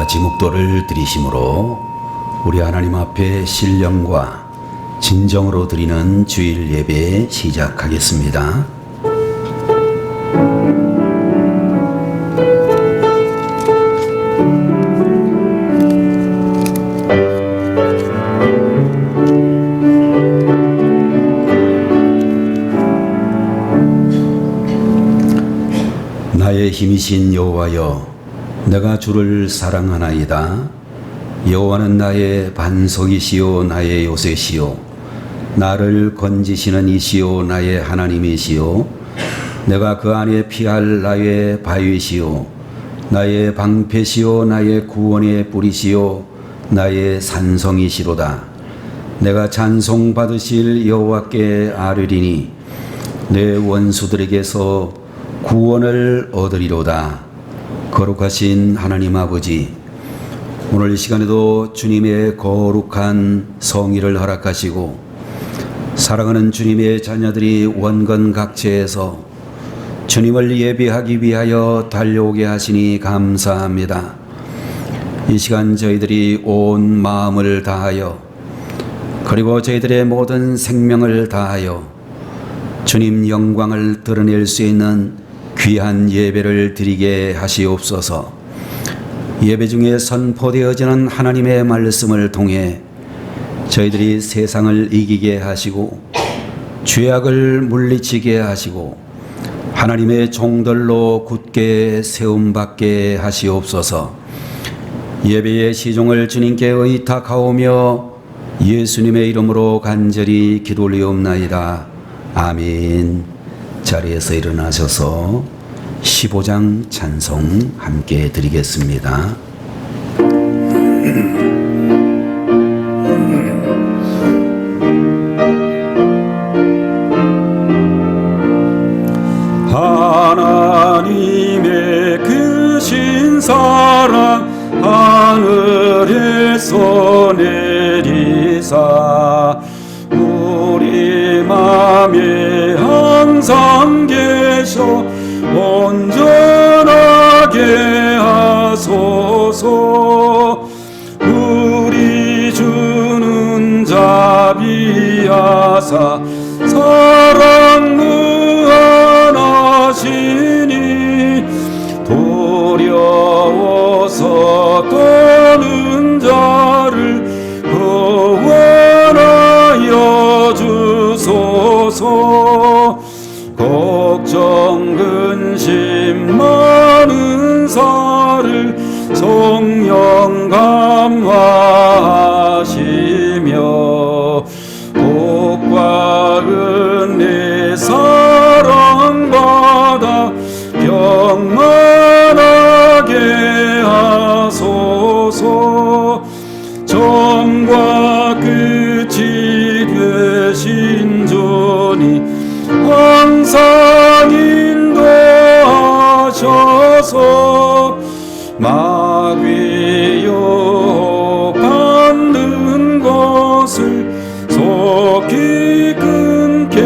같이 묵도를 드리심으로 우리 하나님 앞에 신령과 진정으로 드리는 주일 예배 시작하겠습니다. 나의 힘이신 여호와여, 내가 주를 사랑하나이다. 여호와는 나의 반석이시요 나의 요새시요 나를 건지시는 이시요 나의 하나님이시요 내가 그 안에 피할 나의 바위시요 나의 방패시요 나의 구원의 뿌리시요 나의 산성이시로다. 내가 찬송 받으실 여호와께 아뢰리니 내 원수들에게서 구원을 얻으리로다. 거룩하신 하나님 아버지, 오늘 이 시간에도 주님의 거룩한 성의를 허락하시고 사랑하는 주님의 자녀들이 원건각체에서 주님을 예배하기 위하여 달려오게 하시니 감사합니다. 이 시간 저희들이 온 마음을 다하여 그리고 저희들의 모든 생명을 다하여 주님 영광을 드러낼 수 있는 귀한 예배를 드리게 하시옵소서. 예배 중에 선포되어지는 하나님의 말씀을 통해 저희들이 세상을 이기게 하시고 죄악을 물리치게 하시고 하나님의 종들로 굳게 세움받게 하시옵소서. 예배의 시종을 주님께 의탁하오며 예수님의 이름으로 간절히 기도 올리옵나이다. 아멘. 자리에서 일어나셔서 15장 찬송 함께 드리겠습니다. 하나님의 크신 사랑 하늘에서 내리사 우리 맘에 항상 계셔 온전하게 하소서. 우리 주는 자비하사 사랑 무한하시니 도려워서 떠는 자를 구원하여 주소서. 걱정 근심 많은 사를 성령 감화하시며 복과 은혜 사랑받아 평안하게 하소서. 처음과 끝이 되신 주니 항상 인도하셔서 마귀 유혹하는 것을 속히 끊게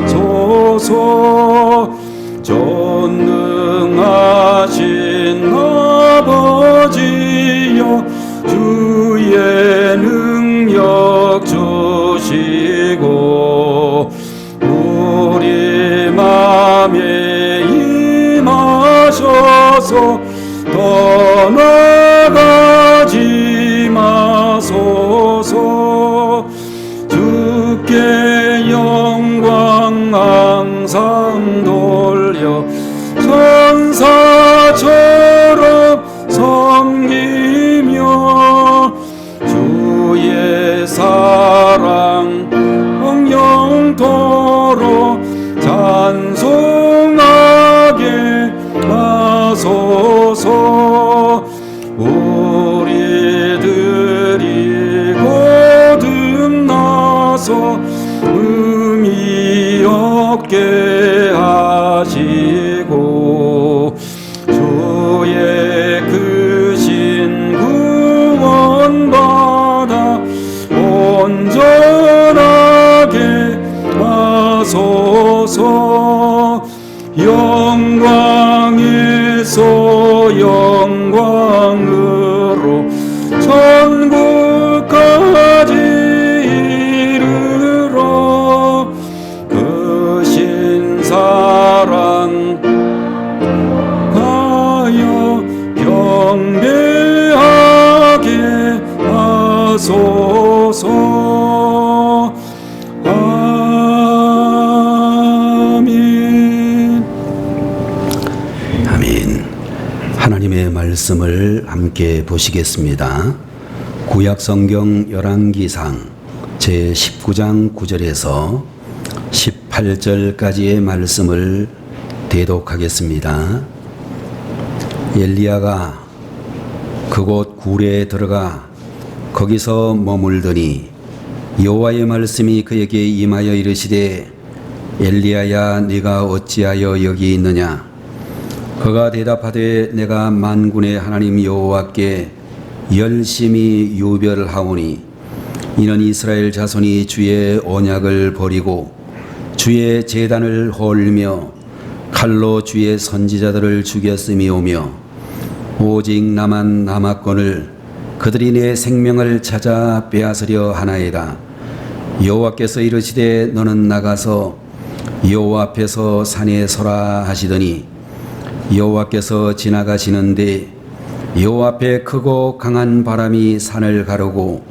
하소서. 전능하신 아버지여, 주의 능력 주시고 우리 맘에 임하셔서 떠나가지 마소서. 주께 영광 항상 돌려 천사처럼 섬기며 주의 사랑 영토로 찬송하게 하소서. 우리들이 거듭나서 의미 없게 하시고 주의 크신 구원받아 온전하게 하소서. 영광의 예수 영광으로 천국까지 이르러 그 신사랑 하여 경배하게 하소서. 아멘. 아멘. 하나님의 말씀을 함께 보시겠습니다. 구약성경 열왕기상 제19장 9절에서 18절까지의 말씀을 대독하겠습니다. 엘리야가 그곳 굴에 들어가 거기서 머물더니 여호와의 말씀이 그에게 임하여 이르시되 엘리야야 네가 어찌하여 여기 있느냐. 그가 대답하되 내가 만군의 하나님 여호와께 열심히 유별하오니 이는 이스라엘 자손이 주의 언약을 버리고 주의 제단을 헐며 칼로 주의 선지자들을 죽였음이오며 오직 나만 남았거늘 그들이 내 생명을 찾아 빼앗으려 하나이다. 여호와께서 이르시되 너는 나가서 여호와 앞에서 산에 서라 하시더니 여호와께서 지나가시는데 여호와 앞에 크고 강한 바람이 산을 가르고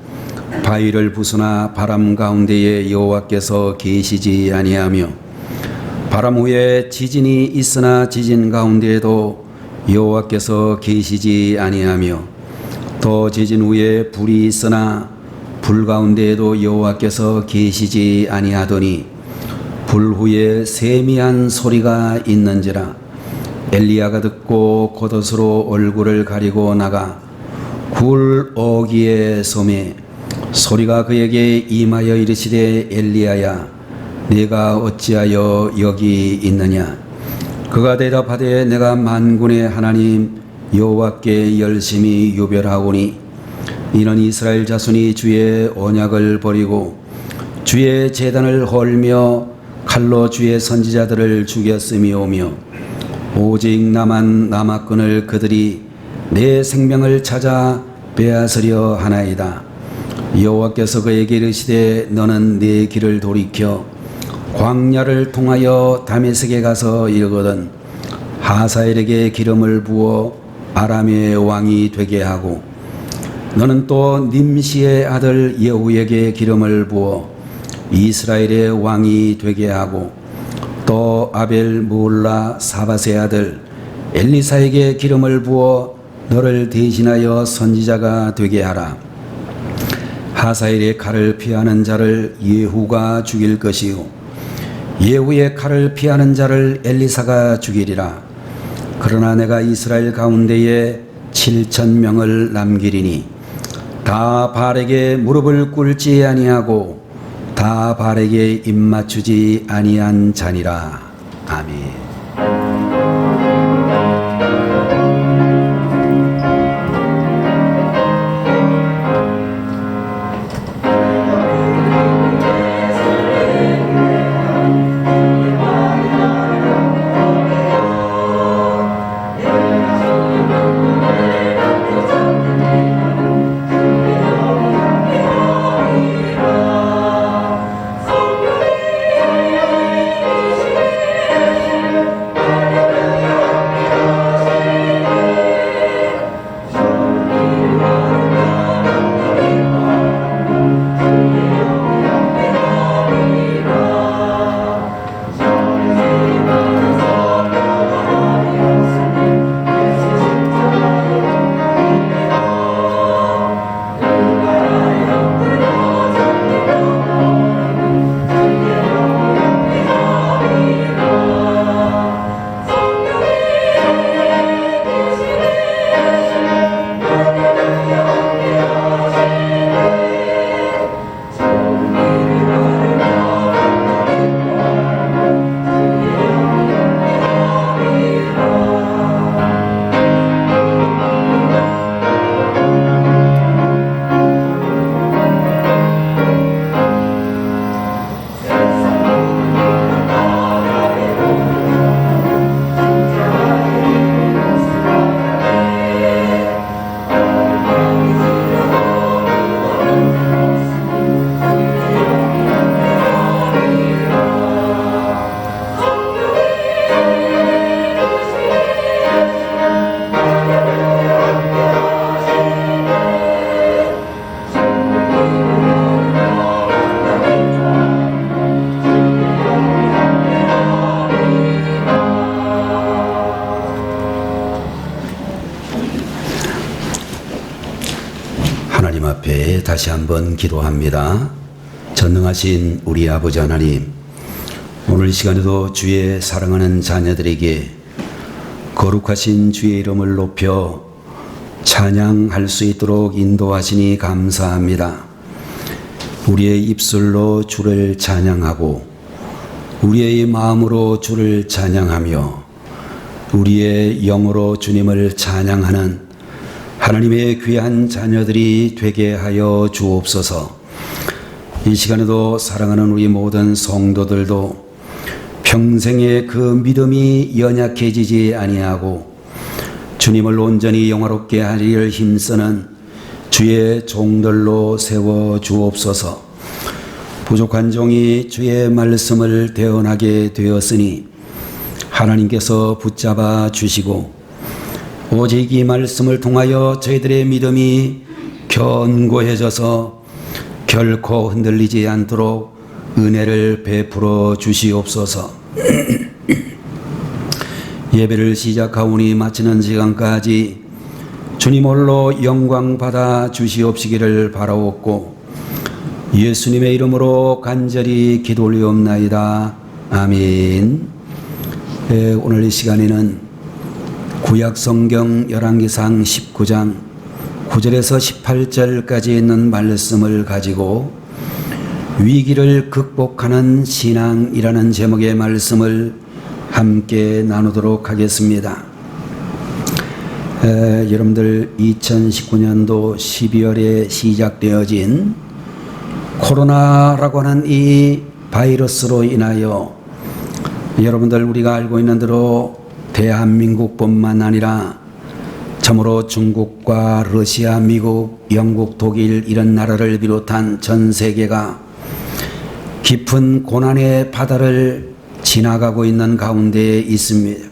바위를 부수나 바람 가운데에 여호와께서 계시지 아니하며 바람 후에 지진이 있으나 지진 가운데에도 여호와께서 계시지 아니하며 또 지진 후에 불이 있으나 불 가운데에도 여호와께서 계시지 아니하더니 불 후에 세미한 소리가 있는지라. 엘리야가 듣고 겉옷으로 얼굴을 가리고 나가 굴 어귀에 섬에 소리가 그에게 임하여 이르시되 엘리야야 네가 어찌하여 여기 있느냐. 그가 대답하되 내가 만군의 하나님 여호와께 열심히 유별하오니 이는 이스라엘 자손이 주의 언약을 버리고 주의 제단을 헐며 칼로 주의 선지자들을 죽였음이오며 오직 나만 남았거늘 그들이 내 생명을 찾아 빼앗으려 하나이다. 여호와께서 그에게 이르시되 너는 내 길을 돌이켜 광야를 통하여 다메섹에 가서 이르거든 하사엘에게 기름을 부어 아람의 왕이 되게 하고 너는 또 님시의 아들 예후에게 기름을 부어 이스라엘의 왕이 되게 하고 또 아벨 무올라 사밧의 아들 엘리사에게 기름을 부어 너를 대신하여 선지자가 되게 하라. 하사엘의 칼을 피하는 자를 예후가 죽일 것이요 예후의 칼을 피하는 자를 엘리사가 죽이리라. 그러나 내가 이스라엘 가운데에 7,000명을 남기리니 다 발에게 무릎을 꿇지 아니하고 다 발에게 입맞추지 아니한 자니라. 아멘. 다시 한번 기도합니다. 전능하신 우리 아버지 하나님, 오늘 이 시간에도 주의 사랑하는 자녀들에게 거룩하신 주의 이름을 높여 찬양할 수 있도록 인도하시니 감사합니다. 우리의 입술로 주를 찬양하고 우리의 마음으로 주를 찬양하며 우리의 영으로 주님을 찬양하는 하나님의 귀한 자녀들이 되게 하여 주옵소서. 이 시간에도 사랑하는 우리 모든 성도들도 평생의 그 믿음이 연약해지지 아니하고 주님을 온전히 영화롭게 하리를 힘쓰는 주의 종들로 세워 주옵소서. 부족한 종이 주의 말씀을 대언하게 되었으니 하나님께서 붙잡아 주시고 오직 이 말씀을 통하여 저희들의 믿음이 견고해져서 결코 흔들리지 않도록 은혜를 베풀어 주시옵소서. 예배를 시작하오니 마치는 시간까지 주님 홀로 영광 받아 주시옵시기를 바라옵고 예수님의 이름으로 간절히 기도 올리옵나이다. 아멘. 오늘 이 시간에는 구약성경 열왕기상 19장 9절에서 18절까지 있는 말씀을 가지고 위기를 극복하는 신앙이라는 제목의 말씀을 함께 나누도록 하겠습니다. 여러분들 2019년도 12월에 시작되어진 코로나라고 하는 이 바이러스로 인하여 여러분들 우리가 알고 있는 대로 대한민국뿐만 아니라 참으로 중국과 러시아, 미국, 영국, 독일 이런 나라를 비롯한 전 세계가 깊은 고난의 바다를 지나가고 있는 가운데 있습니다.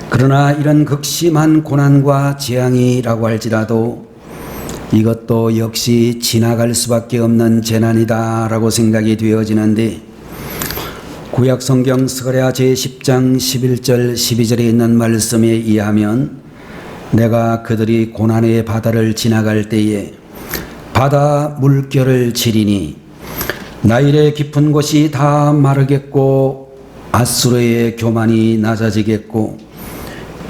그러나 이런 극심한 고난과 재앙이라고 할지라도 이것도 역시 지나갈 수밖에 없는 재난이다라고 생각이 되어지는데 구약성경 스가랴 제10장 11절 12절에 있는 말씀에 의하면 내가 그들이 고난의 바다를 지나갈 때에 바다 물결을 치리니 나일의 깊은 곳이 다 마르겠고 아수르의 교만이 낮아지겠고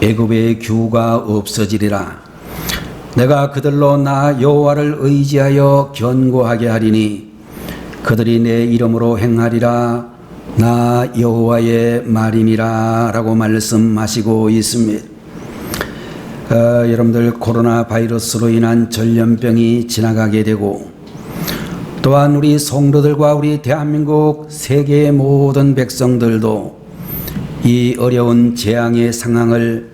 애굽의 규가 없어지리라. 내가 그들로 나 여호와를 의지하여 견고하게 하리니 그들이 내 이름으로 행하리라. 나 여호와의 말이니라 라고 말씀하시고 있습니다. 여러분들 코로나 바이러스로 인한 전염병이 지나가게 되고 또한 우리 성도들과 우리 대한민국 세계의 모든 백성들도 이 어려운 재앙의 상황을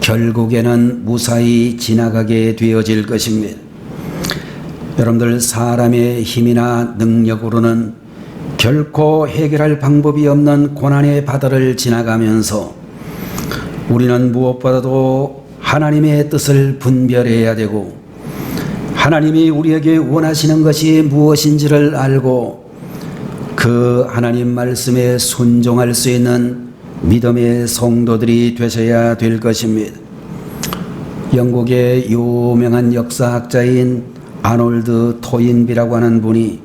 결국에는 무사히 지나가게 되어질 것입니다. 여러분들 사람의 힘이나 능력으로는 결코 해결할 방법이 없는 고난의 바다를 지나가면서 우리는 무엇보다도 하나님의 뜻을 분별해야 되고 하나님이 우리에게 원하시는 것이 무엇인지를 알고 그 하나님 말씀에 순종할 수 있는 믿음의 성도들이 되셔야 될 것입니다. 영국의 유명한 역사학자인 아놀드 토인비라고 하는 분이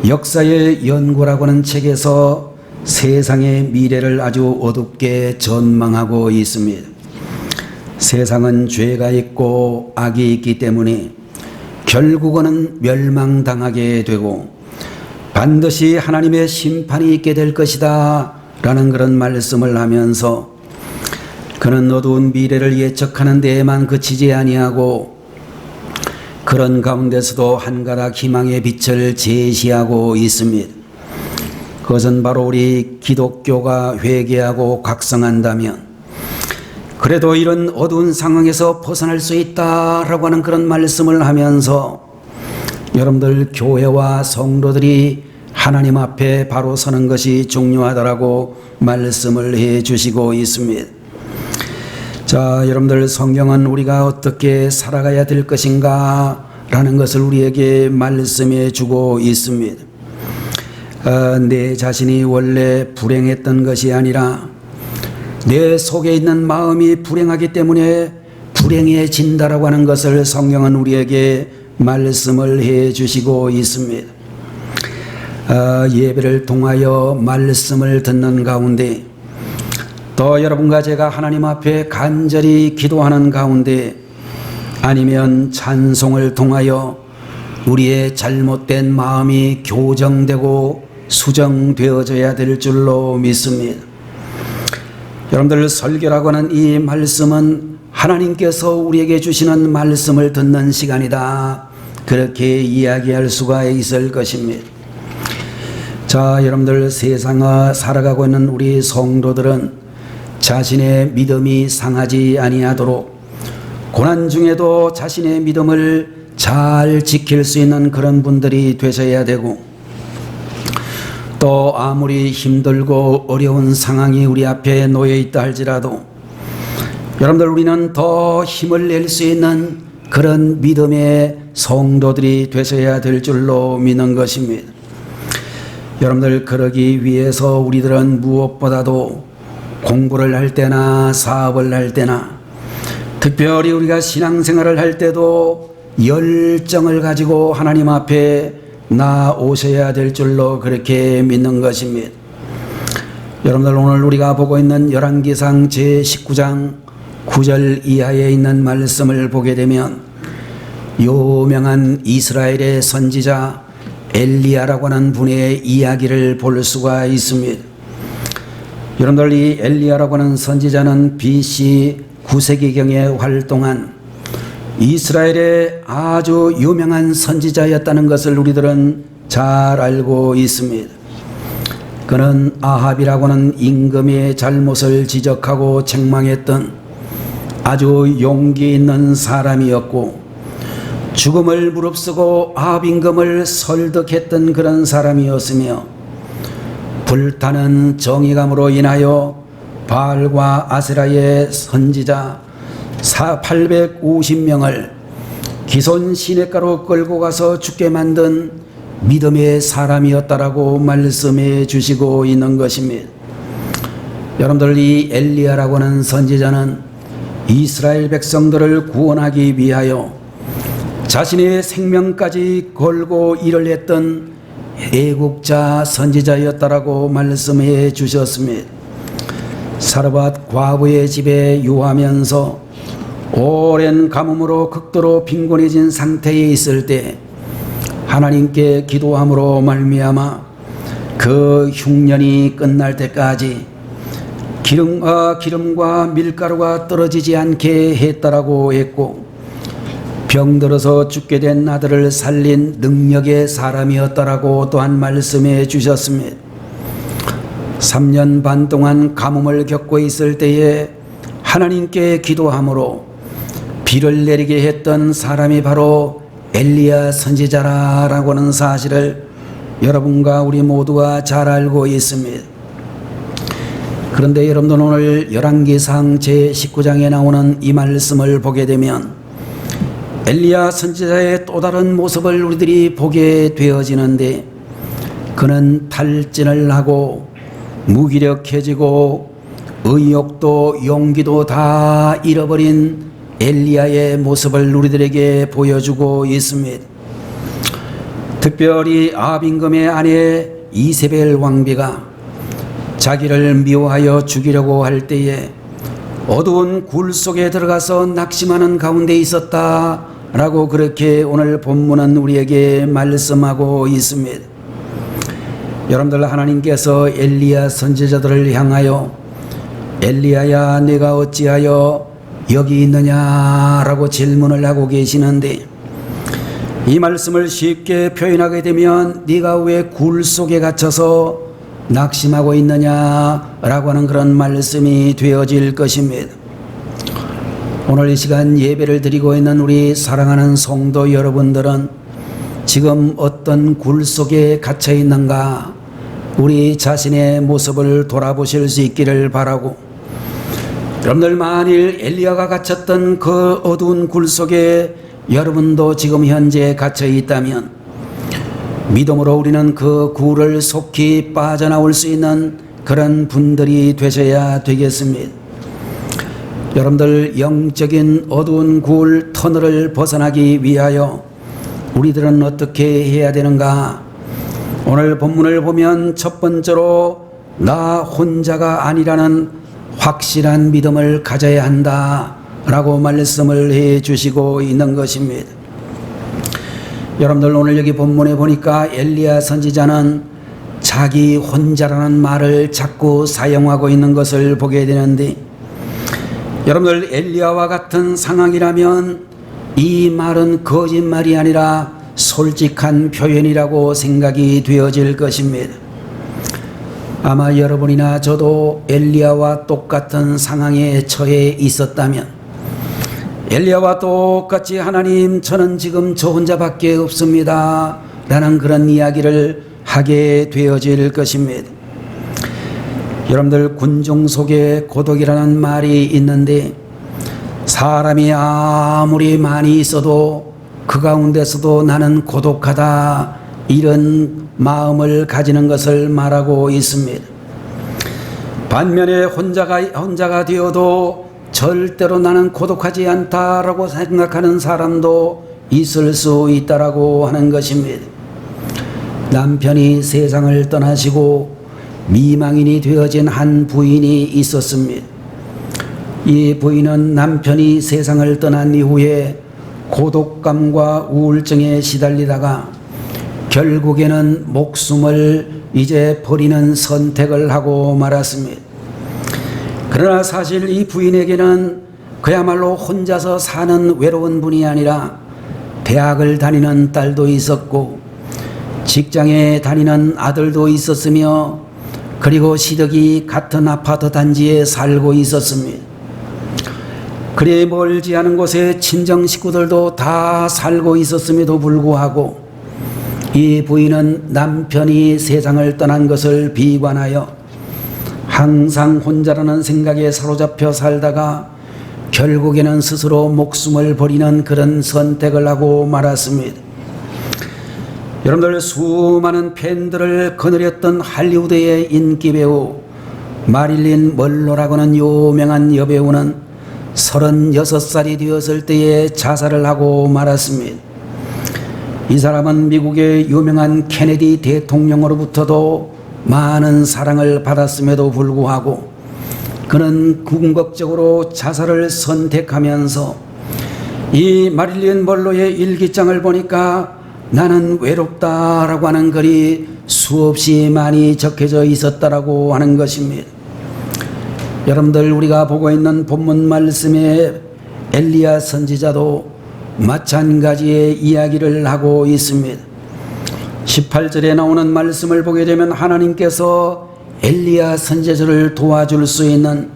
역사의 연구라고 하는 책에서 세상의 미래를 아주 어둡게 전망하고 있습니다. 세상은 죄가 있고 악이 있기 때문에 결국은 멸망당하게 되고 반드시 하나님의 심판이 있게 될 것이다 라는 그런 말씀을 하면서 그는 어두운 미래를 예측하는 데에만 그치지 아니하고 그런 가운데서도 한 가닥 희망의 빛을 제시하고 있습니다. 그것은 바로 우리 기독교가 회개하고 각성한다면 그래도 이런 어두운 상황에서 벗어날 수 있다라고 하는 그런 말씀을 하면서 여러분들 교회와 성도들이 하나님 앞에 바로 서는 것이 중요하다라고 말씀을 해 주시고 있습니다. 자, 여러분들 성경은 우리가 어떻게 살아가야 될 것인가 라는 것을 우리에게 말씀해 주고 있습니다. 내 자신이 원래 불행했던 것이 아니라 내 속에 있는 마음이 불행하기 때문에 불행해진다라고 하는 것을 성경은 우리에게 말씀을 해 주시고 있습니다. 예배를 통하여 말씀을 듣는 가운데 또 여러분과 제가 하나님 앞에 간절히 기도하는 가운데 아니면 찬송을 통하여 우리의 잘못된 마음이 교정되고 수정되어져야 될 줄로 믿습니다. 여러분들, 설교라고 하는 이 말씀은 하나님께서 우리에게 주시는 말씀을 듣는 시간이다, 그렇게 이야기할 수가 있을 것입니다. 자, 여러분들, 세상에 살아가고 있는 우리 성도들은 자신의 믿음이 상하지 아니하도록 고난 중에도 자신의 믿음을 잘 지킬 수 있는 그런 분들이 되셔야 되고, 또 아무리 힘들고 어려운 상황이 우리 앞에 놓여 있다 할지라도 여러분들, 우리는 더 힘을 낼 수 있는 그런 믿음의 성도들이 되셔야 될 줄로 믿는 것입니다. 여러분들, 그러기 위해서 우리들은 무엇보다도 공부를 할 때나 사업을 할 때나 특별히 우리가 신앙생활을 할 때도 열정을 가지고 하나님 앞에 나오셔야 될 줄로 그렇게 믿는 것입니다. 여러분들, 오늘 우리가 보고 있는 열왕기상 제19장 9절 이하에 있는 말씀을 보게 되면 유명한 이스라엘의 선지자 엘리야라고 하는 분의 이야기를 볼 수가 있습니다. 여러분들, 이 엘리야라고 하는 선지자는 BC 9세기경에 활동한 이스라엘의 아주 유명한 선지자였다는 것을 우리들은 잘 알고 있습니다. 그는 아합이라고 하는 임금의 잘못을 지적하고 책망했던 아주 용기 있는 사람이었고, 죽음을 무릅쓰고 아합 임금을 설득했던 그런 사람이었으며, 불타는 정의감으로 인하여 바알과 아세라의 선지자 850명을 기손 시냇가로 끌고 가서 죽게 만든 믿음의 사람이었다라고 말씀해 주시고 있는 것입니다. 여러분들, 이 엘리야라고 하는 선지자는 이스라엘 백성들을 구원하기 위하여 자신의 생명까지 걸고 일을 했던 애국자 선지자였다라고 말씀해 주셨습니다. 사르밧 과부의 집에 유하면서 오랜 가뭄으로 극도로 빈곤해진 상태에 있을 때 하나님께 기도함으로 말미암아 그 흉년이 끝날 때까지 기름과 밀가루가 떨어지지 않게 했다라고 했고, 병들어서 죽게 된 아들을 살린 능력의 사람이었다라고 또한 말씀해 주셨습니다. 3년 반 동안 가뭄을 겪고 있을 때에 하나님께 기도함으로 비를 내리게 했던 사람이 바로 엘리야 선지자라고 하는 사실을 여러분과 우리 모두가 잘 알고 있습니다. 그런데 여러분들, 오늘 열왕기상 제19장에 나오는 이 말씀을 보게 되면 엘리야 선지자의 또 다른 모습을 우리들이 보게 되어지는데, 그는 탈진을 하고 무기력해지고 의욕도 용기도 다 잃어버린 엘리야의 모습을 우리들에게 보여주고 있습니다. 특별히 아합 임금의 아내 이세벨 왕비가 자기를 미워하여 죽이려고 할 때에 어두운 굴 속에 들어가서 낙심하는 가운데 있었다라고 그렇게 오늘 본문은 우리에게 말씀하고 있습니다. 여러분들, 하나님께서 엘리야 선지자들을 향하여 엘리야야, 네가 어찌하여 여기 있느냐라고 질문을 하고 계시는데, 이 말씀을 쉽게 표현하게 되면 네가 왜 굴 속에 갇혀서 낙심하고 있느냐라고 하는 그런 말씀이 되어질 것입니다. 오늘 이 시간 예배를 드리고 있는 우리 사랑하는 성도 여러분들은 지금 어떤 굴 속에 갇혀 있는가, 우리 자신의 모습을 돌아보실 수 있기를 바라고, 여러분들, 만일 엘리야가 갇혔던 그 어두운 굴 속에 여러분도 지금 현재 갇혀 있다면 믿음으로 우리는 그 굴을 속히 빠져나올 수 있는 그런 분들이 되셔야 되겠습니다. 여러분들, 영적인 어두운 굴 터널을 벗어나기 위하여 우리들은 어떻게 해야 되는가? 오늘 본문을 보면 첫 번째로 나 혼자가 아니라는 확실한 믿음을 가져야 한다라고 말씀을 해 주시고 있는 것입니다. 여러분들 오늘 여기 본문에 보니까 엘리야 선지자는 자기 혼자라는 말을 자꾸 사용하고 있는 것을 보게 되는데, 여러분들 엘리야와 같은 상황이라면 이 말은 거짓말이 아니라 솔직한 표현이라고 생각이 되어질 것입니다. 아마 여러분이나 저도 엘리야와 똑같은 상황에 처해 있었다면, 엘리야와 똑같이 하나님 저는 지금 저 혼자밖에 없습니다 라는 그런 이야기를 하게 되어질 것입니다. 여러분들 군중 속에 고독이라는 말이 있는데, 사람이 아무리 많이 있어도 그 가운데서도 나는 고독하다 이런 마음을 가지는 것을 말하고 있습니다. 반면에 혼자가 되어도 절대로 나는 고독하지 않다라고 생각하는 사람도 있을 수 있다라고 하는 것입니다. 남편이 세상을 떠나시고 미망인이 되어진 한 부인이 있었습니다. 이 부인은 남편이 세상을 떠난 이후에 고독감과 우울증에 시달리다가 결국에는 목숨을 이제 버리는 선택을 하고 말았습니다. 그러나 사실 이 부인에게는 그야말로 혼자서 사는 외로운 분이 아니라 대학을 다니는 딸도 있었고 직장에 다니는 아들도 있었으며, 그리고 시댁이 같은 아파트 단지에 살고 있었습니다. 그리 멀지 않은 곳에 친정 식구들도 다 살고 있었음에도 불구하고 이 부인은 남편이 세상을 떠난 것을 비관하여 항상 혼자라는 생각에 사로잡혀 살다가 결국에는 스스로 목숨을 버리는 그런 선택을 하고 말았습니다. 여러분들 수많은 팬들을 거느렸던 할리우드의 인기 배우 마릴린 먼로라고는 유명한 여배우는 36살이 되었을 때에 자살을 하고 말았습니다. 이 사람은 미국의 유명한 케네디 대통령으로부터도 많은 사랑을 받았음에도 불구하고 그는 궁극적으로 자살을 선택하면서 이 마릴린 먼로의 일기장을 보니까 나는 외롭다라고 하는 글이 수없이 많이 적혀져 있었다라고 하는 것입니다. 여러분들 우리가 보고 있는 본문 말씀에 엘리야 선지자도 마찬가지의 이야기를 하고 있습니다. 18절에 나오는 말씀을 보게 되면 하나님께서 엘리야 선지자를 도와줄 수 있는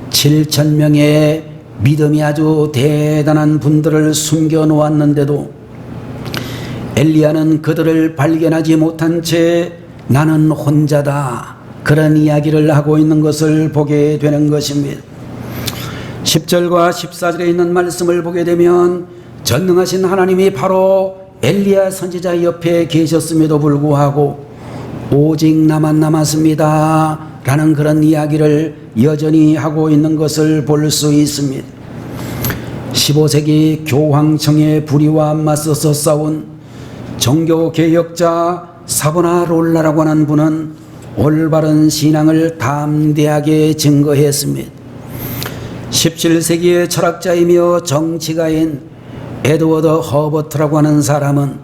7,000명의 믿음이 아주 대단한 분들을 숨겨 놓았는데도 엘리야는 그들을 발견하지 못한 채 나는 혼자다 그런 이야기를 하고 있는 것을 보게 되는 것입니다. 10절과 14절에 있는 말씀을 보게 되면 전능하신 하나님이 바로 엘리야 선지자 옆에 계셨음에도 불구하고 오직 나만 남았습니다 라는 그런 이야기를 여전히 하고 있는 것을 볼 수 있습니다. 15세기 교황청의 불의와 맞서서 싸운 종교개혁자 사보나롤라라고 하는 분은 올바른 신앙을 담대하게 증거했습니다. 17세기의 철학자이며 정치가인 에드워드 허버트라고 하는 사람은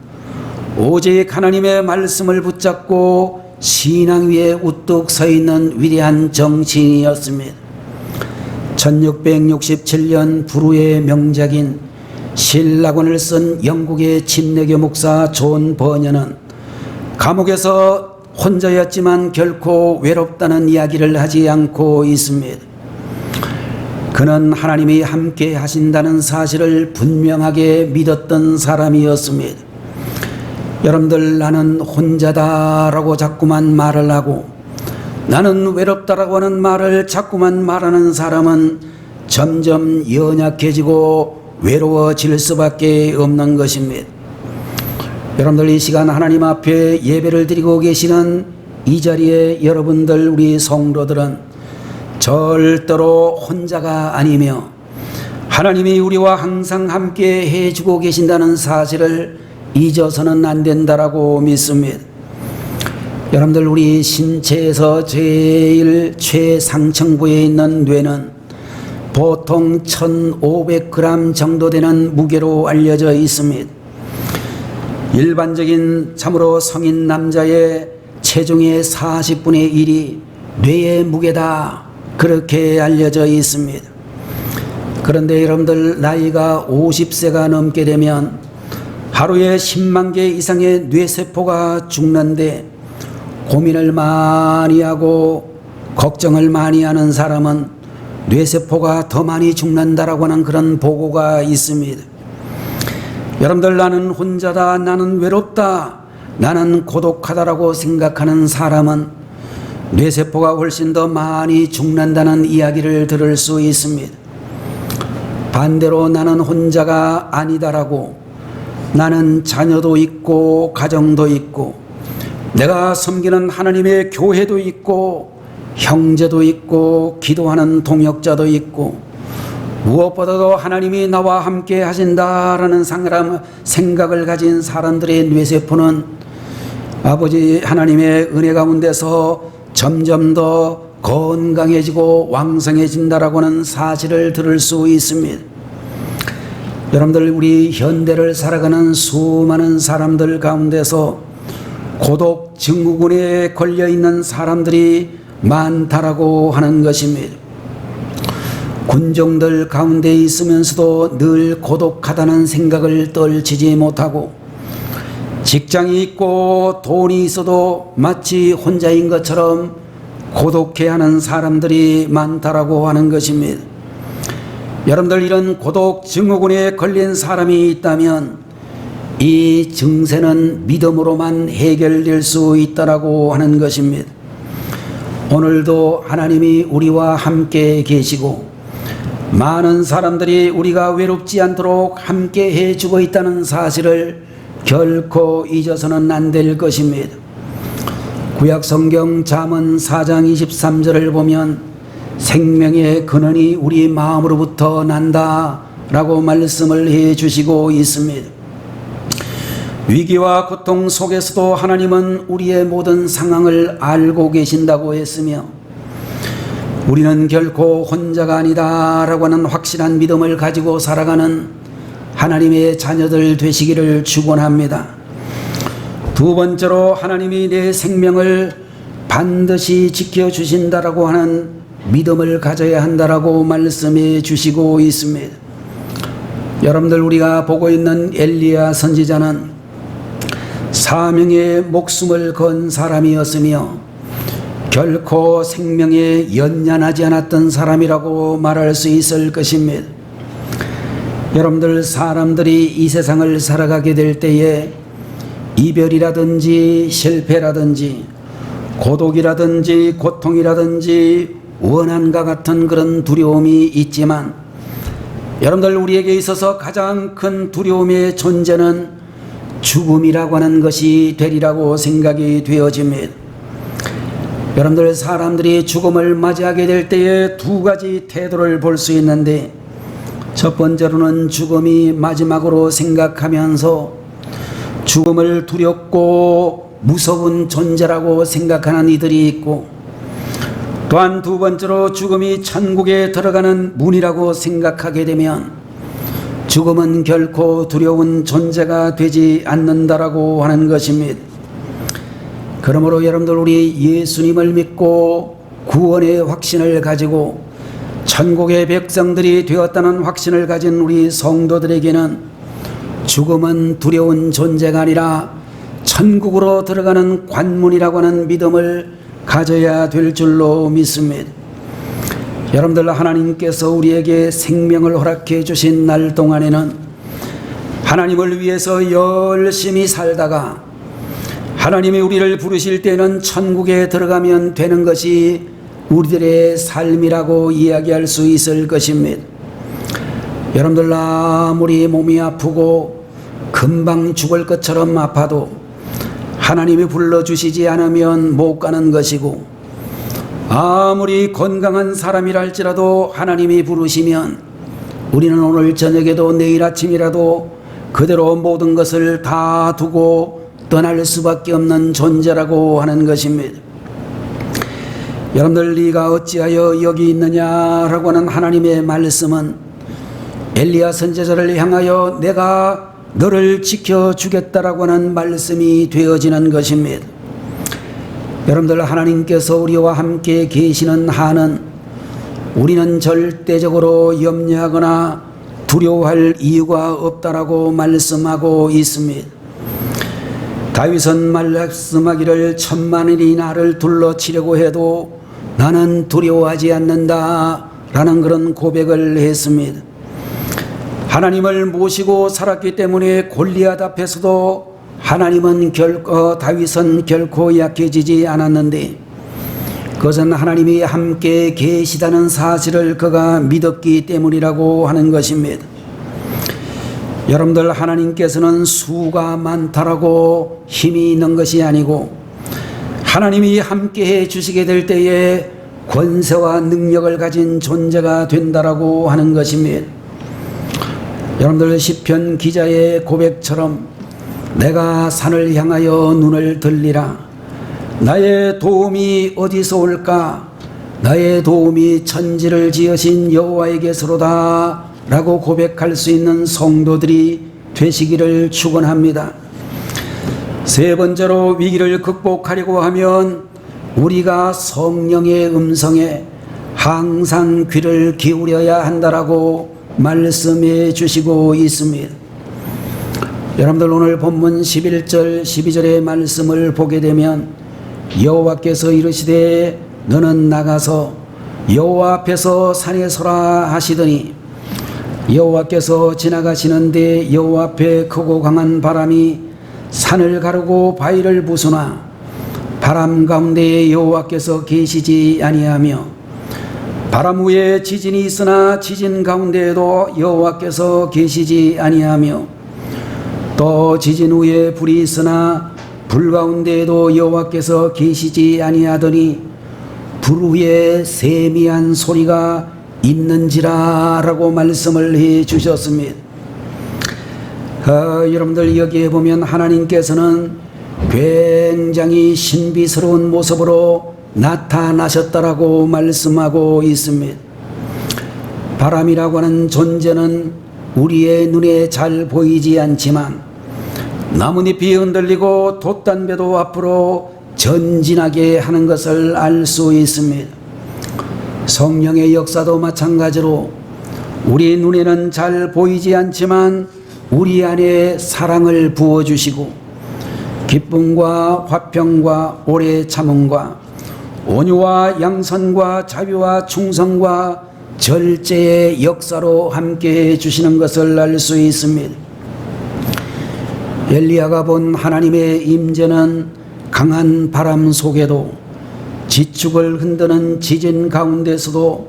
오직 하나님의 말씀을 붙잡고 신앙 위에 우뚝 서 있는 위대한 정치인이었습니다. 1667년 불후의 명작인 신라권을 쓴 영국의 침례교 목사 존 버녀는 감옥에서 혼자였지만 결코 외롭다는 이야기를 하지 않고 있습니다. 그는 하나님이 함께 하신다는 사실을 분명하게 믿었던 사람이었습니다. 여러분들 나는 혼자다라고 자꾸만 말을 하고 나는 외롭다라고 하는 말을 자꾸만 말하는 사람은 점점 연약해지고 외로워질 수밖에 없는 것입니다. 여러분들 이 시간 하나님 앞에 예배를 드리고 계시는 이 자리에 여러분들 우리 성도들은 절대로 혼자가 아니며 하나님이 우리와 항상 함께 해주고 계신다는 사실을 잊어서는 안 된다라고 믿습니다. 여러분들, 우리 신체에서 제일 최상층부에 있는 뇌는 보통 1,500g 정도 되는 무게로 알려져 있습니다. 일반적인 참으로 성인 남자의 체중의 40분의 1이 뇌의 무게다, 그렇게 알려져 있습니다. 그런데 여러분들, 나이가 50세가 넘게 되면 하루에 10만 개 이상의 뇌세포가 죽는데, 고민을 많이 하고 걱정을 많이 하는 사람은 뇌세포가 더 많이 죽는다라고 하는 그런 보고가 있습니다. 여러분들, 나는 혼자다, 나는 외롭다, 나는 고독하다라고 생각하는 사람은 뇌세포가 훨씬 더 많이 죽는다는 이야기를 들을 수 있습니다. 반대로 나는 혼자가 아니다라고, 나는 자녀도 있고 가정도 있고 내가 섬기는 하나님의 교회도 있고 형제도 있고 기도하는 동역자도 있고 무엇보다도 하나님이 나와 함께 하신다라는 생각을 가진 사람들의 뇌세포는 아버지 하나님의 은혜 가운데서 점점 더 건강해지고 왕성해진다라고 하는 사실을 들을 수 있습니다. 여러분들, 우리 현대를 살아가는 수많은 사람들 가운데서 고독 증후군에 걸려 있는 사람들이 많다라고 하는 것입니다. 군종들 가운데 있으면서도 늘 고독하다는 생각을 떨치지 못하고, 직장이 있고 돈이 있어도 마치 혼자인 것처럼 고독해하는 사람들이 많다라고 하는 것입니다. 여러분들, 이런 고독 증후군에 걸린 사람이 있다면 이 증세는 믿음으로만 해결될 수 있다라고 하는 것입니다. 오늘도 하나님이 우리와 함께 계시고 많은 사람들이 우리가 외롭지 않도록 함께 해주고 있다는 사실을 결코 잊어서는 안 될 것입니다. 구약성경 잠언 4장 23절을 보면 생명의 근원이 우리 마음으로부터 난다라고 말씀을 해주시고 있습니다. 위기와 고통 속에서도 하나님은 우리의 모든 상황을 알고 계신다고 했으며, 우리는 결코 혼자가 아니다라고 하는 확실한 믿음을 가지고 살아가는 하나님의 자녀들 되시기를 축원합니다. 두 번째로, 하나님이 내 생명을 반드시 지켜주신다라고 하는 믿음을 가져야 한다라고 말씀해 주시고 있습니다. 여러분들, 우리가 보고 있는 엘리야 선지자는 사명의 목숨을 건 사람이었으며 결코 생명에 연연하지 않았던 사람이라고 말할 수 있을 것입니다. 여러분들, 사람들이 이 세상을 살아가게 될 때에 이별이라든지 실패라든지 고독이라든지 고통이라든지 원한과 같은 그런 두려움이 있지만, 여러분들, 우리에게 있어서 가장 큰 두려움의 존재는 죽음이라고 하는 것이 되리라고 생각이 되어집니다. 여러분들, 사람들이 죽음을 맞이하게 될 때에 두 가지 태도를 볼 수 있는데, 첫 번째로는 죽음이 마지막으로 생각하면서 죽음을 두렵고 무서운 존재라고 생각하는 이들이 있고, 또한 두 번째로 죽음이 천국에 들어가는 문이라고 생각하게 되면 죽음은 결코 두려운 존재가 되지 않는다라고 하는 것입니다. 그러므로 여러분들, 우리 예수님을 믿고 구원의 확신을 가지고 천국의 백성들이 되었다는 확신을 가진 우리 성도들에게는 죽음은 두려운 존재가 아니라 천국으로 들어가는 관문이라고 하는 믿음을 가져야 될 줄로 믿습니다. 여러분들, 하나님께서 우리에게 생명을 허락해 주신 날 동안에는 하나님을 위해서 열심히 살다가 하나님이 우리를 부르실 때는 천국에 들어가면 되는 것이 우리들의 삶이라고 이야기할 수 있을 것입니다. 여러분들, 아무리 몸이 아프고 금방 죽을 것처럼 아파도 하나님이 불러주시지 않으면 못 가는 것이고, 아무리 건강한 사람이라 할지라도 하나님이 부르시면 우리는 오늘 저녁에도 내일 아침이라도 그대로 모든 것을 다 두고 떠날 수밖에 없는 존재라고 하는 것입니다. 여러분들, 네가 어찌하여 여기 있느냐라고 하는 하나님의 말씀은 엘리야 선지자를 향하여 내가 너를 지켜주겠다라고 하는 말씀이 되어지는 것입니다. 여러분들, 하나님께서 우리와 함께 계시는 한은 우리는 절대적으로 염려하거나 두려워할 이유가 없다라고 말씀하고 있습니다. 다윗은 말씀하기를 천만인이 나를 둘러치려고 해도 나는 두려워하지 않는다 라는 그런 고백을 했습니다. 하나님을 모시고 살았기 때문에 골리앗 앞에서도 다윗은 결코 약해지지 않았는데 그것은 하나님이 함께 계시다는 사실을 그가 믿었기 때문이라고 하는 것입니다. 여러분들, 하나님께서는 수가 많다라고 힘이 있는 것이 아니고 하나님이 함께 해 주시게 될 때에 권세와 능력을 가진 존재가 된다라고 하는 것입니다. 여러분들, 시편 기자의 고백처럼 내가 산을 향하여 눈을 들리라. 나의 도움이 어디서 올까? 나의 도움이 천지를 지으신 여호와에게서로다 라고 고백할 수 있는 성도들이 되시기를 축원합니다. 세 번째로 위기를 극복하려고 하면 우리가 성령의 음성에 항상 귀를 기울여야 한다라고 말씀해 주시고 있습니다. 여러분들, 오늘 본문 11절 12절의 말씀을 보게 되면 여호와께서 이르시되 너는 나가서 여호와 앞에서 산에 서라 하시더니 여호와께서 지나가시는데 여호와 앞에 크고 강한 바람이 산을 가르고 바위를 부수나 바람 가운데에 여호와께서 계시지 아니하며 바람 위에 지진이 있으나 지진 가운데에도 여호와께서 계시지 아니하며 또 지진 위에 불이 있으나 불 가운데에도 여호와께서 계시지 아니하더니 불 위에 세미한 소리가 있는지라 라고 말씀을 해 주셨습니다. 여러분들, 여기에 보면 하나님께서는 굉장히 신비스러운 모습으로 나타나셨다라고 말씀하고 있습니다. 바람이라고 하는 존재는 우리의 눈에 잘 보이지 않지만 나뭇잎이 흔들리고 돛단배도 앞으로 전진하게 하는 것을 알 수 있습니다. 성령의 역사도 마찬가지로 우리 눈에는 잘 보이지 않지만 우리 안에 사랑을 부어주시고 기쁨과 화평과 오래 참음과 온유와 양선과 자비와 충성과 절제의 역사로 함께해 주시는 것을 알 수 있습니다. 엘리야가 본 하나님의 임재는 강한 바람 속에도 지축을 흔드는 지진 가운데서도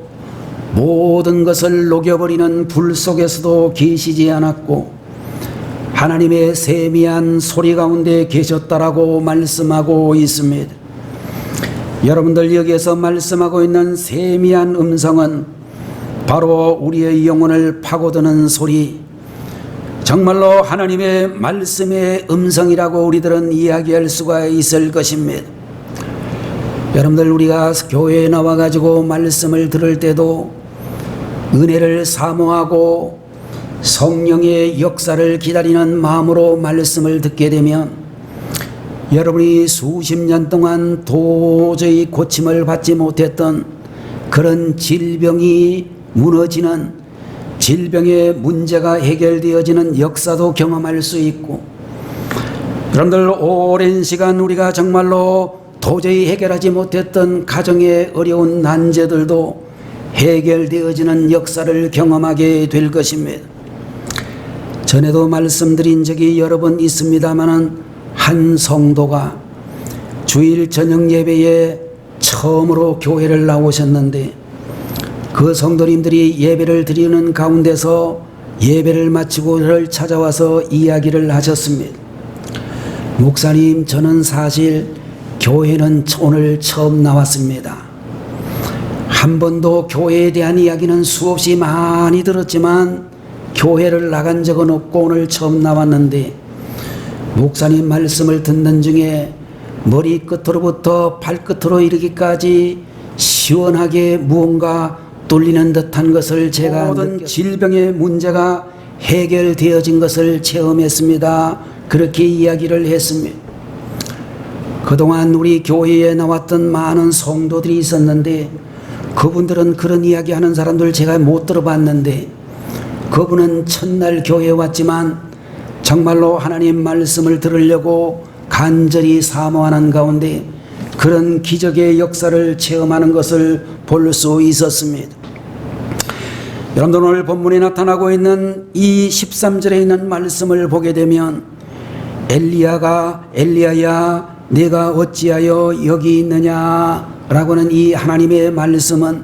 모든 것을 녹여버리는 불 속에서도 계시지 않았고 하나님의 세미한 소리 가운데 계셨다라고 말씀하고 있습니다. 여러분들, 여기에서 말씀하고 있는 세미한 음성은 바로 우리의 영혼을 파고드는 소리, 정말로 하나님의 말씀의 음성이라고 우리들은 이야기할 수가 있을 것입니다. 여러분들, 우리가 교회에 나와가지고 말씀을 들을 때도 은혜를 사모하고 성령의 역사를 기다리는 마음으로 말씀을 듣게 되면 여러분이 수십 년 동안 도저히 고침을 받지 못했던 그런 질병이 무너지는, 질병의 문제가 해결되어지는 역사도 경험할 수 있고, 여러분들, 오랜 시간 우리가 정말로 도저히 해결하지 못했던 가정의 어려운 난제들도 해결되어지는 역사를 경험하게 될 것입니다. 전에도 말씀드린 적이 여러 번 있습니다마는 한 성도가 주일 저녁 예배에 처음으로 교회를 나오셨는데 그 성도님들이 예배를 드리는 가운데서 예배를 마치고 저를 찾아와서 이야기를 하셨습니다. 목사님, 저는 사실 교회는 오늘 처음 나왔습니다. 한 번도 교회에 대한 이야기는 수없이 많이 들었지만 교회를 나간 적은 없고 오늘 처음 나왔는데 목사님 말씀을 듣는 중에 머리끝으로부터 발끝으로 이르기까지 시원하게 무언가 뚫리는 듯한 것을 제가 모든 질병의 문제가 해결되어진 것을 체험했습니다. 그렇게 이야기를 했습니다. 그동안 우리 교회에 나왔던 많은 성도들이 있었는데 그분들은 그런 이야기하는 사람들 제가 못 들어봤는데 그분은 첫날 교회에 왔지만 정말로 하나님 말씀을 들으려고 간절히 사모하는 가운데 그런 기적의 역사를 체험하는 것을 볼 수 있었습니다. 여러분들 오늘 본문에 나타나고 있는 이 13절에 있는 말씀을 보게 되면 엘리야가 엘리야야 네가 어찌하여 여기 있느냐라고 하는 이 하나님의 말씀은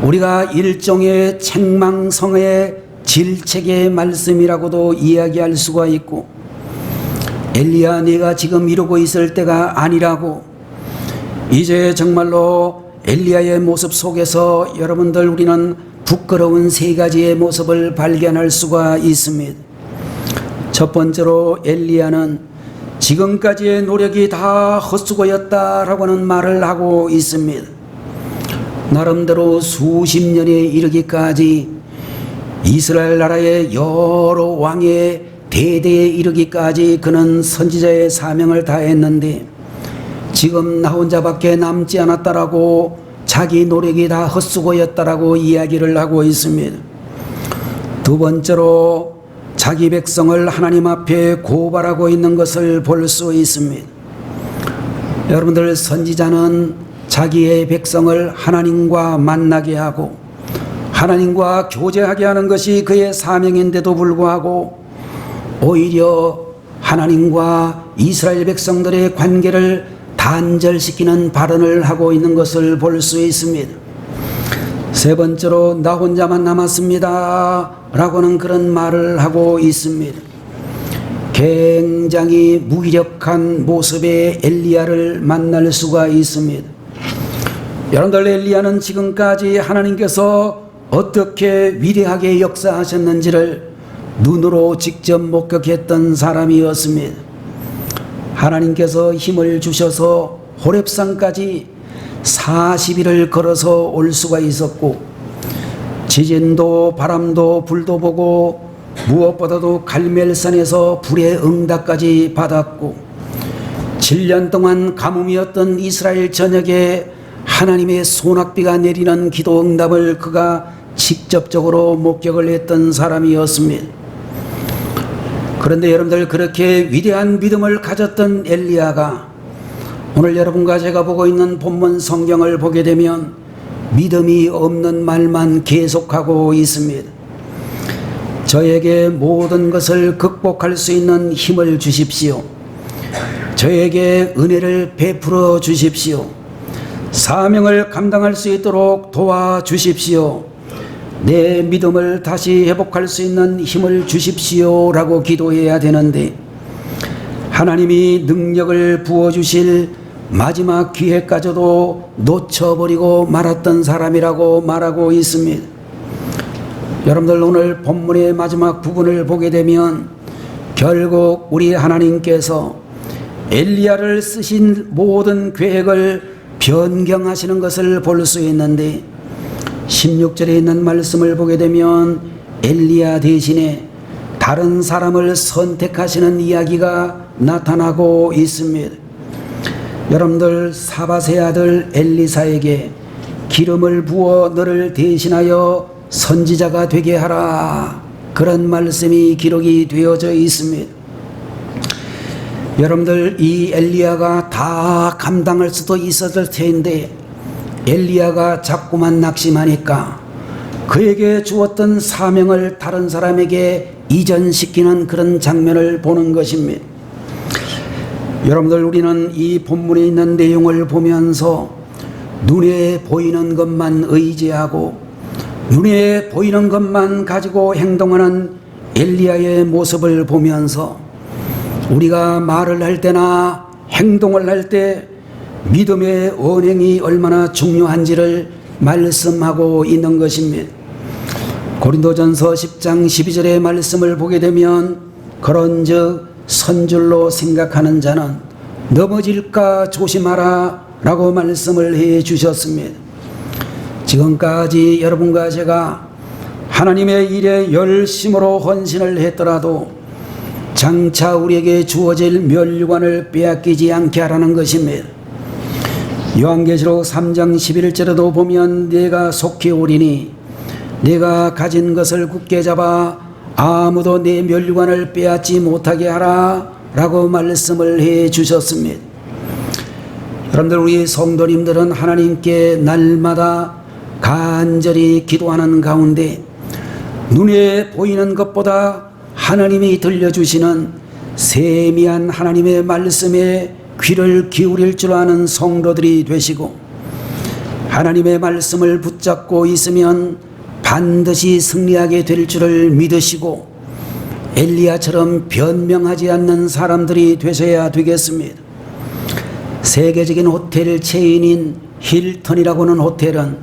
우리가 일종의 책망성의 질책의 말씀이라고도 이야기할 수가 있고 엘리야 네가 지금 이러고 있을 때가 아니라고 이제 정말로 엘리야의 모습 속에서 여러분들 우리는 부끄러운 세 가지의 모습을 발견할 수가 있습니다. 첫 번째로 엘리야는 지금까지의 노력이 다 헛수고였다라고 하는 말을 하고 있습니다. 나름대로 수십 년에 이르기까지 이스라엘 나라의 여러 왕의 대대에 이르기까지 그는 선지자의 사명을 다했는데 지금 나 혼자밖에 남지 않았다라고 자기 노력이 다 헛수고였다라고 이야기를 하고 있습니다. 두 번째로 자기 백성을 하나님 앞에 고발하고 있는 것을 볼 수 있습니다. 여러분들 선지자는 자기의 백성을 하나님과 만나게 하고 하나님과 교제하게 하는 것이 그의 사명인데도 불구하고 오히려 하나님과 이스라엘 백성들의 관계를 단절시키는 발언을 하고 있는 것을 볼 수 있습니다. 세 번째로 나 혼자만 남았습니다 라고는 그런 말을 하고 있습니다. 굉장히 무기력한 모습의 엘리야를 만날 수가 있습니다. 여러분들 엘리야는 지금까지 하나님께서 어떻게 위대하게 역사하셨는지를 눈으로 직접 목격했던 사람이었습니다. 하나님께서 힘을 주셔서 호렙산까지 40일을 걸어서 올 수가 있었고 지진도 바람도 불도 보고 무엇보다도 갈멜산에서 불의 응답까지 받았고 7년 동안 가뭄이었던 이스라엘 전역에 하나님의 소낙비가 내리는 기도 응답을 그가 직접적으로 목격을 했던 사람이었습니다. 그런데 여러분들 그렇게 위대한 믿음을 가졌던 엘리야가 오늘 여러분과 제가 보고 있는 본문 성경을 보게 되면 믿음이 없는 말만 계속하고 있습니다. 저에게 모든 것을 극복할 수 있는 힘을 주십시오. 저에게 은혜를 베풀어 주십시오. 사명을 감당할 수 있도록 도와주십시오. 내 믿음을 다시 회복할 수 있는 힘을 주십시오 라고 기도해야 되는데 하나님이 능력을 부어주실 마지막 기회까지도 놓쳐버리고 말았던 사람이라고 말하고 있습니다. 여러분들 오늘 본문의 마지막 부분을 보게 되면 결국 우리 하나님께서 엘리야를 쓰신 모든 계획을 변경하시는 것을 볼 수 있는데 16절에 있는 말씀을 보게 되면 엘리야 대신에 다른 사람을 선택하시는 이야기가 나타나고 있습니다. 여러분들 사밧의 아들 엘리사에게 기름을 부어 너를 대신하여 선지자가 되게 하라 그런 말씀이 기록이 되어져 있습니다. 여러분들 이 엘리야가 다 감당할 수도 있었을 텐데 엘리야가 자꾸만 낙심하니까 그에게 주었던 사명을 다른 사람에게 이전시키는 그런 장면을 보는 것입니다. 여러분들 우리는 이 본문에 있는 내용을 보면서 눈에 보이는 것만 의지하고 눈에 보이는 것만 가지고 행동하는 엘리야의 모습을 보면서 우리가 말을 할 때나 행동을 할 때 믿음의 언행이 얼마나 중요한지를 말씀하고 있는 것입니다. 고린도전서 10장 12절의 말씀을 보게 되면 그런즉 선줄로 생각하는 자는 넘어질까 조심하라 라고 말씀을 해 주셨습니다. 지금까지 여러분과 제가 하나님의 일에 열심으로 헌신을 했더라도 장차 우리에게 주어질 멸류관을 빼앗기지 않게 하라는 것입니다. 요한계시록 3장 11절에도 보면 내가 속히 오리니 내가 가진 것을 굳게 잡아 아무도 내 멸류관을 빼앗지 못하게 하라 라고 말씀을 해 주셨습니다. 여러분들, 우리 성도님들은 하나님께 날마다 간절히 기도하는 가운데 눈에 보이는 것보다 하나님이 들려주시는 세미한 하나님의 말씀에 귀를 기울일 줄 아는 성도들이 되시고, 하나님의 말씀을 붙잡고 있으면 반드시 승리하게 될 줄을 믿으시고 엘리야처럼 변명하지 않는 사람들이 되셔야 되겠습니다. 세계적인 호텔 체인인 힐턴이라고는 호텔은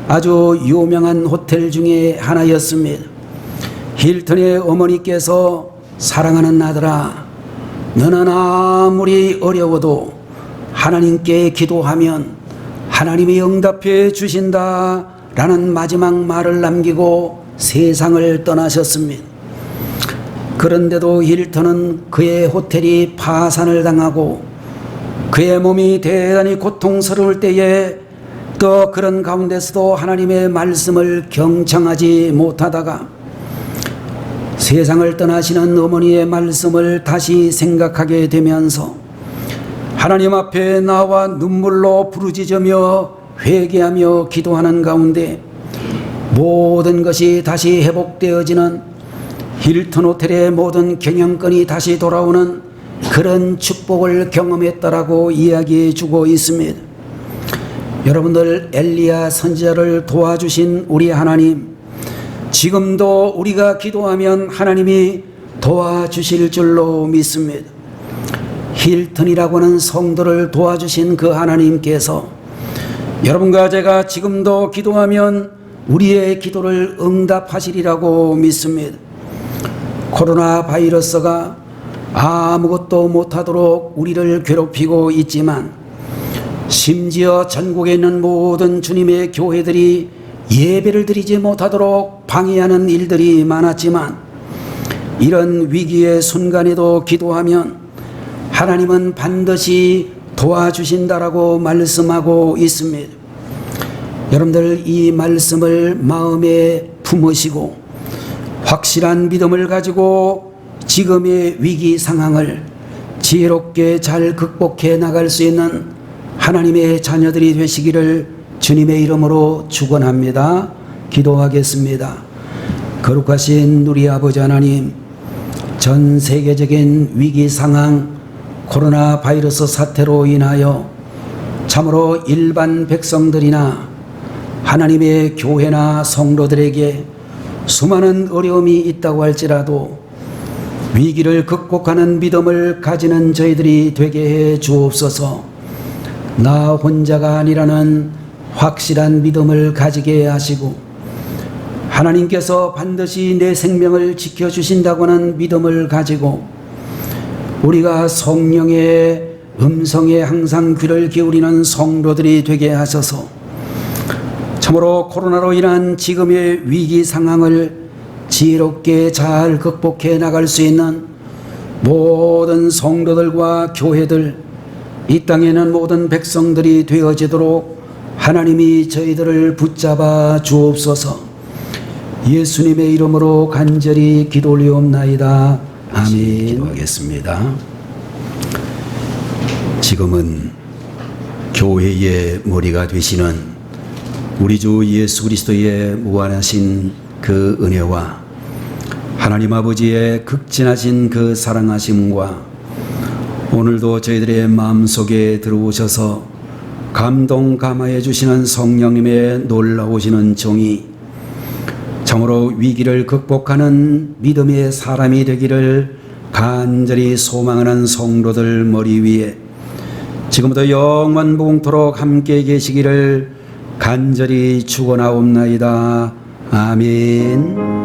아주 유명한 호텔 중에 하나였습니다. 힐턴의 어머니께서 사랑하는 아들아, 너는 아무리 어려워도 하나님께 기도하면 하나님이 응답해 주신다 라는 마지막 말을 남기고 세상을 떠나셨습니다. 그런데도 힐턴은 그의 호텔이 파산을 당하고 그의 몸이 대단히 고통스러울 때에 또 그런 가운데서도 하나님의 말씀을 경청하지 못하다가 세상을 떠나시는 어머니의 말씀을 다시 생각하게 되면서 하나님 앞에 나와 눈물로 부르짖으며 회개하며 기도하는 가운데 모든 것이 다시 회복되어지는, 힐튼 호텔의 모든 경영권이 다시 돌아오는 그런 축복을 경험했다라고 이야기해 주고 있습니다. 여러분들, 엘리야 선지자를 도와주신 우리 하나님, 지금도 우리가 기도하면 하나님이 도와주실 줄로 믿습니다. 힐튼이라고 하는 성도를 도와주신 그 하나님께서 여러분과 제가 지금도 기도하면 우리의 기도를 응답하시리라고 믿습니다. 코로나 바이러스가 아무것도 못하도록 우리를 괴롭히고 있지만, 심지어 전국에 있는 모든 주님의 교회들이 예배를 드리지 못하도록 방해하는 일들이 많았지만, 이런 위기의 순간에도 기도하면 하나님은 반드시 도와주신다라고 말씀하고 있습니다. 여러분들, 이 말씀을 마음에 품으시고 확실한 믿음을 가지고 지금의 위기 상황을 지혜롭게 잘 극복해 나갈 수 있는 하나님의 자녀들이 되시기를 주님의 이름으로 축원합니다. 기도하겠습니다. 거룩하신 우리 아버지 하나님, 전 세계적인 위기 상황, 코로나 바이러스 사태로 인하여 참으로 일반 백성들이나 하나님의 교회나 성도들에게 수많은 어려움이 있다고 할지라도 위기를 극복하는 믿음을 가지는 저희들이 되게 해 주옵소서. 나 혼자가 아니라는 확실한 믿음을 가지게 하시고, 하나님께서 반드시 내 생명을 지켜주신다고 하는 믿음을 가지고 우리가 성령의 음성에 항상 귀를 기울이는 성도들이 되게 하셔서 참으로 코로나로 인한 지금의 위기 상황을 지혜롭게 잘 극복해 나갈 수 있는 모든 성도들과 교회들, 이 땅에는 모든 백성들이 되어지도록 하나님이 저희들을 붙잡아 주옵소서. 예수님의 이름으로 간절히 기도 올리옵나이다. 아멘. 기도하겠습니다. 지금은 교회의 머리가 되시는 우리 주 예수 그리스도의 무한하신 그 은혜와 하나님 아버지의 극진하신 그 사랑하심과 오늘도 저희들의 마음속에 들어오셔서 감동 감화해 주시는 성령님의 놀라우시는 정의, 참으로 위기를 극복하는 믿음의 사람이 되기를 간절히 소망하는 성도들 머리 위에 지금부터 영원무궁토록 함께 계시기를 간절히 축원하옵나이다. 아멘.